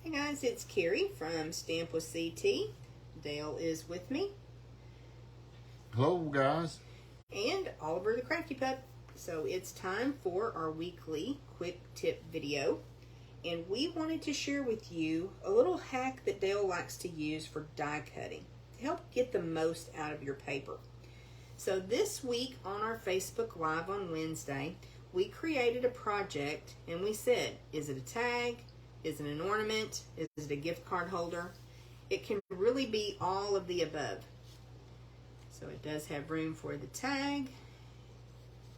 Hey guys, it's Carrie from Stamp with CT. Dale is with me. Hello guys. And Oliver the Crafty Pup. So it's time for our weekly quick tip video. And we wanted to share with you a little hack that Dale likes to use for die cutting to help get the most out of your paper. So this week on our Facebook Live on Wednesday, we created a project and we said, is it a tag? Is it an ornament? Is it a gift card holder? It can really be all of the above. So it does have room for the tag.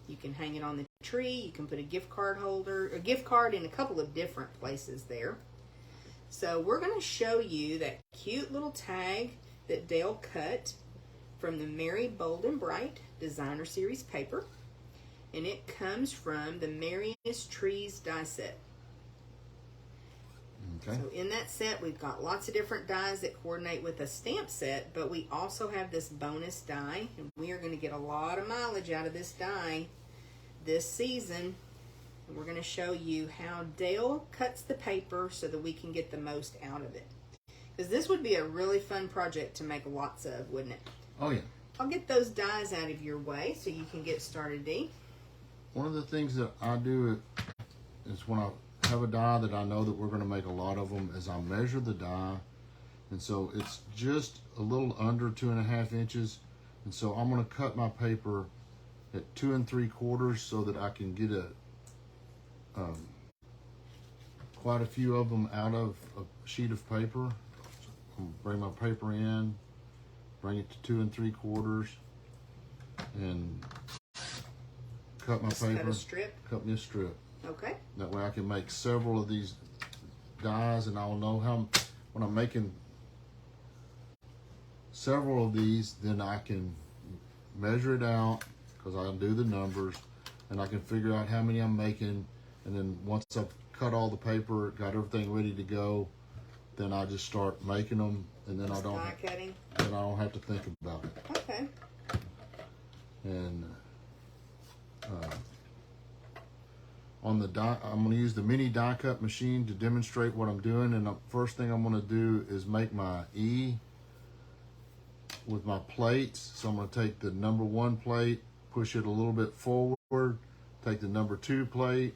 You can hang it on the tree. You can put a gift card holder, a gift card in a couple of different places there. So we're going to show you that cute little tag that Dale cut from the Merry Bold and Bright Designer Series paper. And it comes from the Merriest Trees die set. Okay. So in that set, we've got lots of different dies that coordinate with a stamp set, but we also have this bonus die, and we are going to get a lot of mileage out of this die this season. And we're going to show you how Dale cuts the paper so that we can get the most out of it. Because this would be a really fun project to make lots of, wouldn't it? Oh yeah. I'll get those dies out of your way so you can get started, Dee. One of the things that I do is when I have a die that I know that we're going to make a lot of them, is I measure the die, and so it's just a little under 2.5 inches, and so I'm going to cut my paper at 2 3/4 so that I can get quite a few of them out of a sheet of paper. So I'm going to bring my paper in, bring it to 2 3/4, and cut my paper. Cut a strip. Cut me a strip. Okay. That way I can make several of these dies, and I'll know how, when I'm making several of these, then I can measure it out, because I'll do the numbers, and I can figure out how many I'm making, and then once I've cut all the paper, got everything ready to go, then I just start making them, and then I don't have to think about it. Okay. And on the die, I'm going to use the mini die cut machine to demonstrate what I'm doing. And the first thing I'm going to do is make my E with my plates. So I'm going to take the number 1 plate, push it a little bit forward, take the number 2 plate,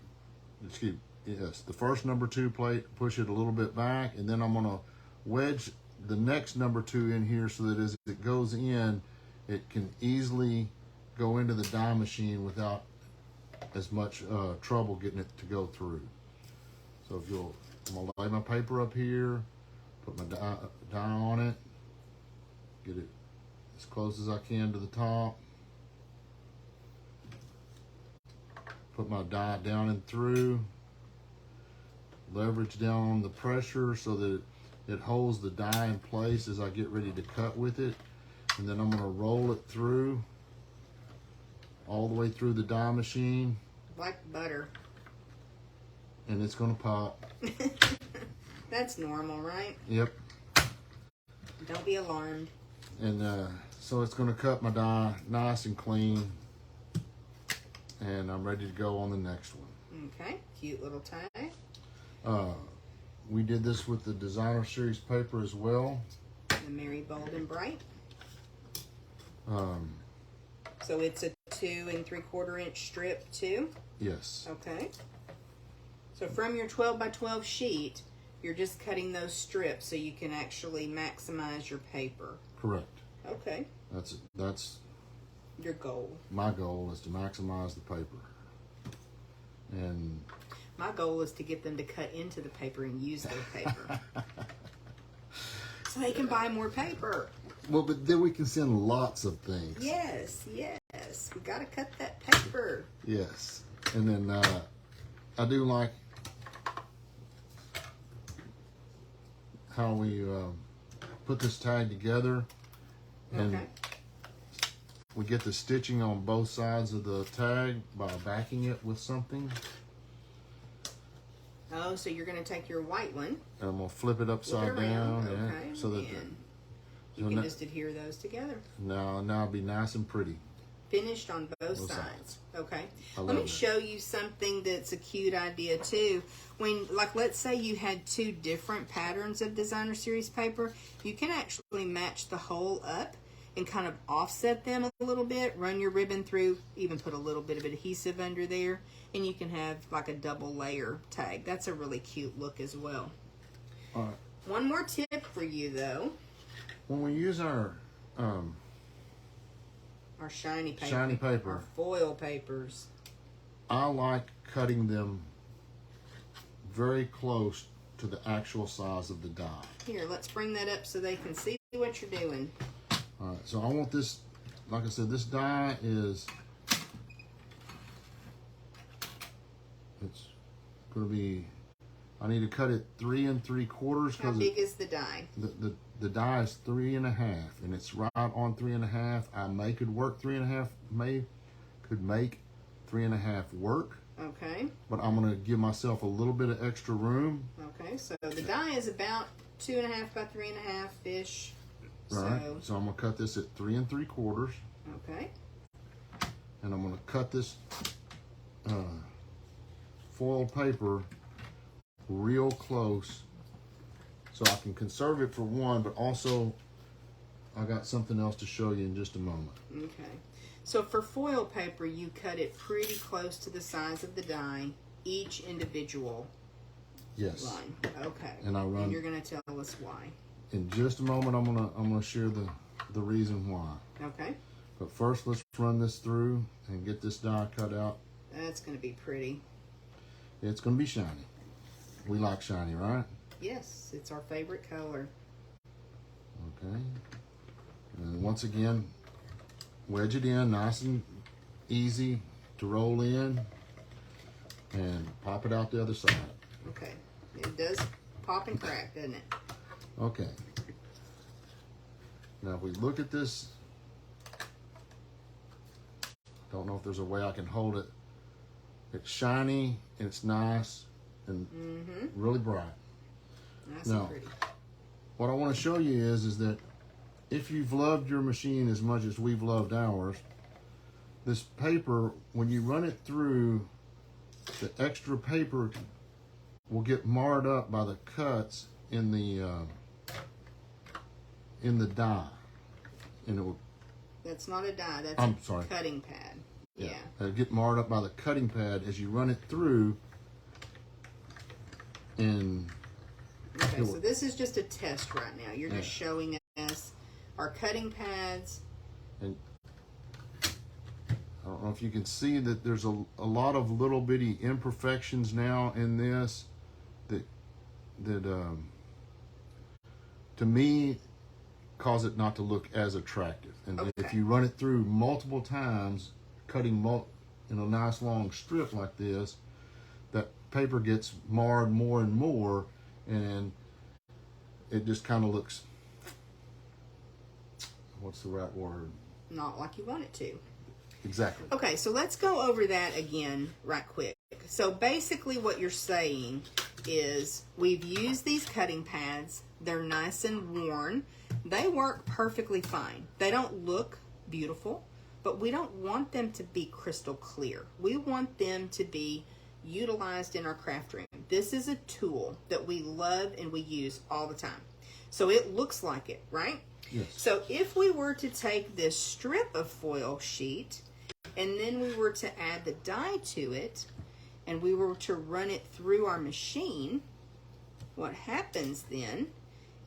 the first number 2 plate, push it a little bit back, and then I'm going to wedge the next number 2 in here so that as it goes in, it can easily go into the die machine without as much trouble getting it to go through. So if you'll, I'm gonna lay my paper up here, put my die on it, get it as close as I can to the top, put my die down and through, leverage down on the pressure so that it holds the die in place as I get ready to cut with it, and then I'm gonna roll it through all the way through the die machine. Like butter. And it's going to pop. That's normal, right? Yep. Don't be alarmed. And so it's going to cut my die nice and clean. And I'm ready to go on the next one. Okay. Cute little tie. We did this with the Designer Series paper as well. The Merry Bold and Bright. So it's a 2 3/4 inch strip too? Yes. Okay. So from your 12 by 12 sheet, you're just cutting those strips so you can actually maximize your paper. Correct. Okay. That's your goal. My goal is to maximize the paper. And my goal is to get them to cut into the paper and use their paper. So they can buy more paper. Well, but then we can send lots of things. Yes, yes. We got to cut that paper. Yes. And then I do like how we put this tag together. And okay. We get the stitching on both sides of the tag by backing it with something. Oh, so you're going to take your white one. And I'm going to flip it upside down. Okay. Yeah, so that you can just adhere those together. Now it'll be nice and pretty. finished on both Both sides. sides. Okay. I Let me love that. show you something that's a cute idea too. When, like, let's say you had two different patterns of designer series paper, you can actually match the whole up and kind of offset them a little bit, run your ribbon through, even put a little bit of adhesive under there, and you can have like a double layer tag. That's a really cute look as well. All right. One more tip for you though. When we use our Shiny paper. Shiny paper. Our foil papers. I like cutting them very close to the actual size of the die. Here, let's bring that up so they can see what you're doing. All right, so I want this, like I said, this die is, it's going to be, I need to cut it 3 3/4 How because big is the die? the die is 3 1/2 and it's right on 3 1/2. I may could work 3 1/2, could make 3 1/2 work, Okay. but I'm going to give myself a little bit of extra room. Okay, so the die is about 2 1/2 by 3 1/2 ish. Right. So I'm going to cut this at 3 3/4. Okay. And I'm going to cut this foil paper real close so I can conserve it for one, but also I got something else to show you in just a moment. Okay. So for foil paper, you cut it pretty close to the size of the die, each individual Yes. line. Okay. And I run. And you're going to tell us why. In just a moment, I'm gonna share the reason why. Okay. But first, let's run this through and get this die cut out. That's going to be pretty. It's gonna be shiny. We like shiny, right? Yes, it's our favorite color. Okay. And once again, wedge it in nice and easy to roll in and pop it out the other side. Okay. It does pop and crack, doesn't it? Okay. Now if we look at this, don't know if there's a way I can hold it. It's shiny and it's nice and really bright. Nice No. and pretty. What I want to show you is that if you've loved your machine as much as we've loved ours, this paper, when you run it through, the extra paper will get marred up by the cuts in the die, and it will. That's not a die. That's I'm a sorry. cutting pad. Yeah. It'll get marred up by the cutting pad as you run it through, and Okay, so this is just a test right now. You're just showing us our cutting pads. and I don't know if you can see that there's a lot of little bitty imperfections now in this that to me cause it not to look as attractive. And if Okay. you run it through multiple times, cutting in a nice long strip like this, that paper gets marred more and more, and it just kind of looks, what's the right word? Not like you want it to. Exactly. Okay, so let's go over that again right quick. So basically what you're saying is we've used these cutting pads. They're nice and worn. They work perfectly fine. They don't look beautiful, but we don't want them to be crystal clear. We want them to be utilized in our craft room. This is a tool that we love and we use all the time. So it looks like it, right? Yes. So if we were to take this strip of foil sheet and then we were to add the die to it and we were to run it through our machine, what happens then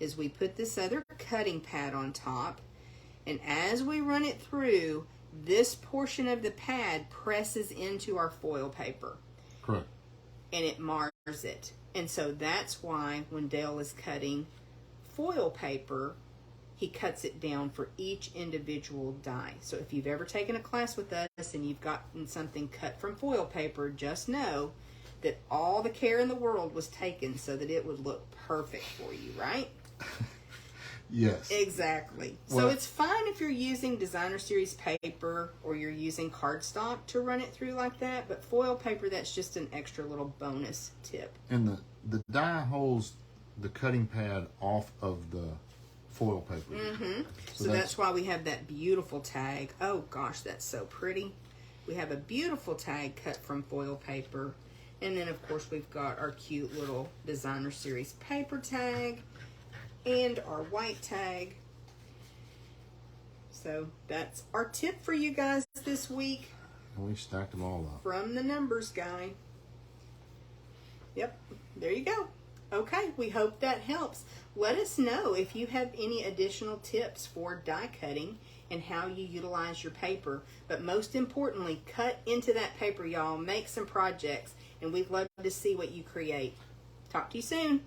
is we put this other cutting pad on top, and as we run it through, this portion of the pad presses into our foil paper. Correct. And it mars it. And so that's why when Dale is cutting foil paper, he cuts it down for each individual die. So if you've ever taken a class with us and you've gotten something cut from foil paper, just know that all the care in the world was taken so that it would look perfect for you, right? Yes. Exactly. So Well, it's fine if you're using designer series paper or you're using cardstock to run it through like that, but foil paper, that's just an extra little bonus tip. and the die holds the cutting pad off of the foil paper. Mm-hmm. So that's why we have that beautiful tag. Oh gosh, that's so pretty. We have a beautiful tag cut from foil paper. And then of course we've got our cute little Designer Series paper tag and our white tag. So that's our tip for you guys this week. And we stacked them all up. From the numbers guy. Yep, there you go. Okay, we hope that helps. Let us know if you have any additional tips for die cutting and how you utilize your paper. But most importantly, cut into that paper, y'all. Make some projects, and we'd love to see what you create. Talk to you soon.